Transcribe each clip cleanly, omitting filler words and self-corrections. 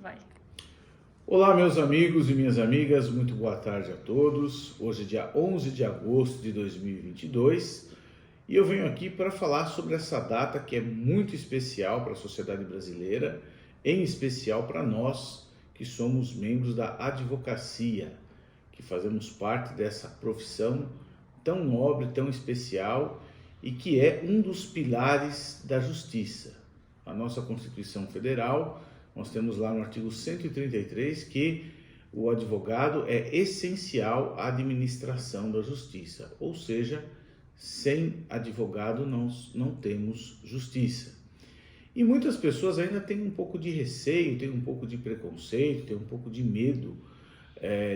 Vai. Olá, meus amigos e minhas amigas, muito boa tarde a todos. Hoje é dia 11 de agosto de 2022 e eu venho aqui para falar sobre essa data que é muito especial para a sociedade brasileira, em especial para nós que somos membros da advocacia, que fazemos parte dessa profissão tão nobre, tão especial e que é um dos pilares da justiça. A nossa Constituição Federal, nós temos lá no artigo 133 que o advogado é essencial à administração da justiça, ou seja, sem advogado nós não temos justiça. E muitas pessoas ainda têm um pouco de receio, têm um pouco de preconceito, têm um pouco de medo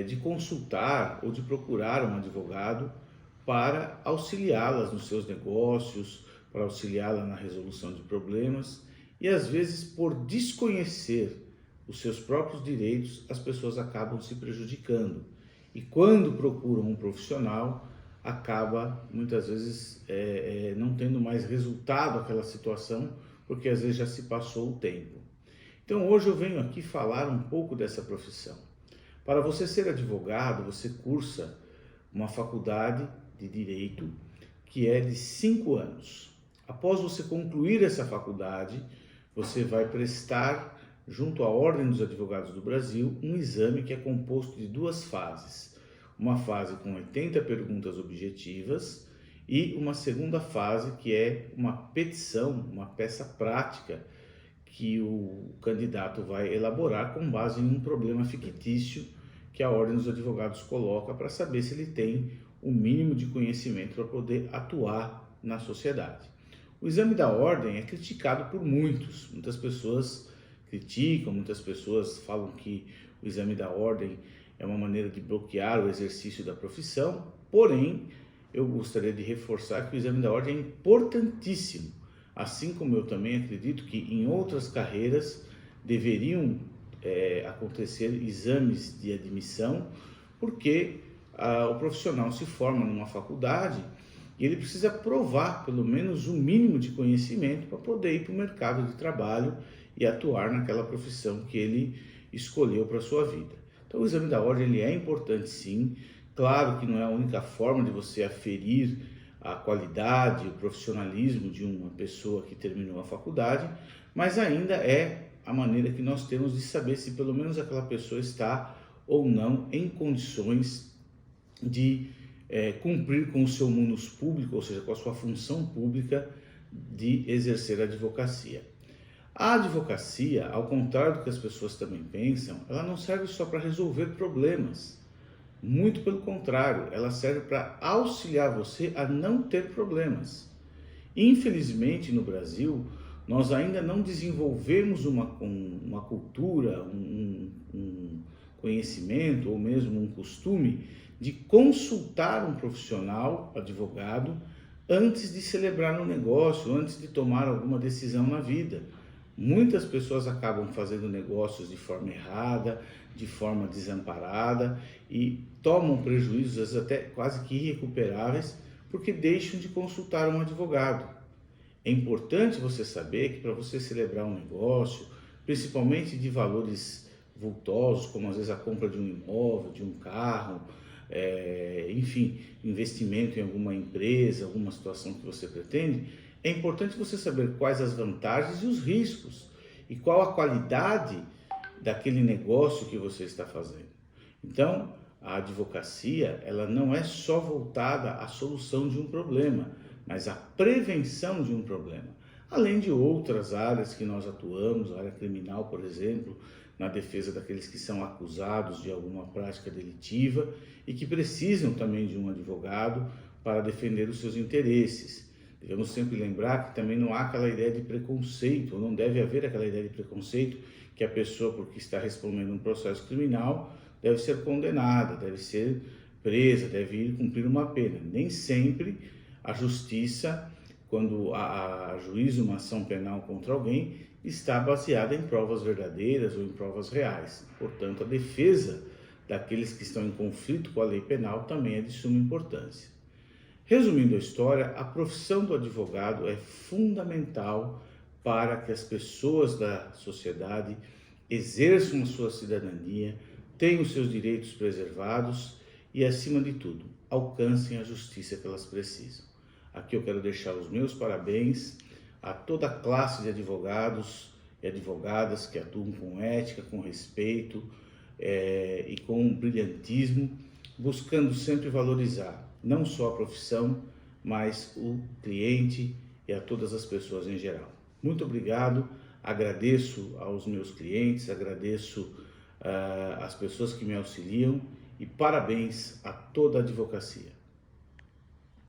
de consultar ou de procurar um advogado para auxiliá-las nos seus negócios, para auxiliá-la na resolução de problemas. E às vezes, por desconhecer os seus próprios direitos, as pessoas acabam se prejudicando. E quando procuram um profissional, acaba muitas vezes não tendo mais resultado aquela situação, porque às vezes já se passou o tempo. Então hoje eu venho aqui falar um pouco dessa profissão. Para você ser advogado, você cursa uma faculdade de Direito que é de 5 anos. Após você concluir essa faculdade, você vai prestar, junto à Ordem dos Advogados do Brasil, um exame que é composto de 2 fases. Uma fase com 80 perguntas objetivas e uma segunda fase que é uma petição, uma peça prática que o candidato vai elaborar com base em um problema fictício que a Ordem dos Advogados coloca para saber se ele tem o mínimo de conhecimento para poder atuar na sociedade. O exame da ordem é criticado por muitas pessoas criticam, muitas pessoas falam que o exame da ordem é uma maneira de bloquear o exercício da profissão, porém, eu gostaria de reforçar que o exame da ordem é importantíssimo, assim como eu também acredito que em outras carreiras deveriam acontecer exames de admissão, porque o profissional se forma numa faculdade e ele precisa provar pelo menos o mínimo de conhecimento para poder ir para o mercado de trabalho e atuar naquela profissão que ele escolheu para a sua vida. Então o exame da ordem ele é importante sim, claro que não é a única forma de você aferir a qualidade, o profissionalismo de uma pessoa que terminou a faculdade, mas ainda é a maneira que nós temos de saber se pelo menos aquela pessoa está ou não em condições de cumprir com o seu munus público, ou seja, com a sua função pública de exercer a advocacia. A advocacia, ao contrário do que as pessoas também pensam, ela não serve só para resolver problemas. Muito pelo contrário, ela serve para auxiliar você a não ter problemas. Infelizmente, no Brasil, nós ainda não desenvolvemos uma cultura, um conhecimento ou mesmo um costume de consultar um profissional, advogado, antes de celebrar um negócio, antes de tomar alguma decisão na vida. Muitas pessoas acabam fazendo negócios de forma errada, de forma desamparada e tomam prejuízos às vezes até quase que irrecuperáveis porque deixam de consultar um advogado. É importante você saber que para você celebrar um negócio, principalmente de valores vultosos, como às vezes a compra de um imóvel, de um carro, enfim, investimento em alguma empresa, alguma situação que você pretende, é importante você saber quais as vantagens e os riscos e qual a qualidade daquele negócio que você está fazendo. Então, a advocacia, ela não é só voltada à solução de um problema, mas à prevenção de um problema. Além de outras áreas que nós atuamos, a área criminal, por exemplo, na defesa daqueles que são acusados de alguma prática delitiva e que precisam também de um advogado para defender os seus interesses. Devemos sempre lembrar que também não há aquela ideia de preconceito, ou não deve haver aquela ideia de preconceito que a pessoa, porque está respondendo um processo criminal, deve ser condenada, deve ser presa, deve ir cumprir uma pena. Nem sempre a justiça, quando ajuiza uma ação penal contra alguém, está baseada em provas verdadeiras ou em provas reais. Portanto, a defesa daqueles que estão em conflito com a lei penal também é de suma importância. Resumindo a história, a profissão do advogado é fundamental para que as pessoas da sociedade exerçam a sua cidadania, tenham os seus direitos preservados e, acima de tudo, alcancem a justiça que elas precisam. Aqui eu quero deixar os meus parabéns a toda a classe de advogados e advogadas que atuam com ética, com respeito e com brilhantismo, buscando sempre valorizar não só a profissão, mas o cliente e a todas as pessoas em geral. Muito obrigado, agradeço aos meus clientes, agradeço às pessoas que me auxiliam e parabéns a toda a advocacia.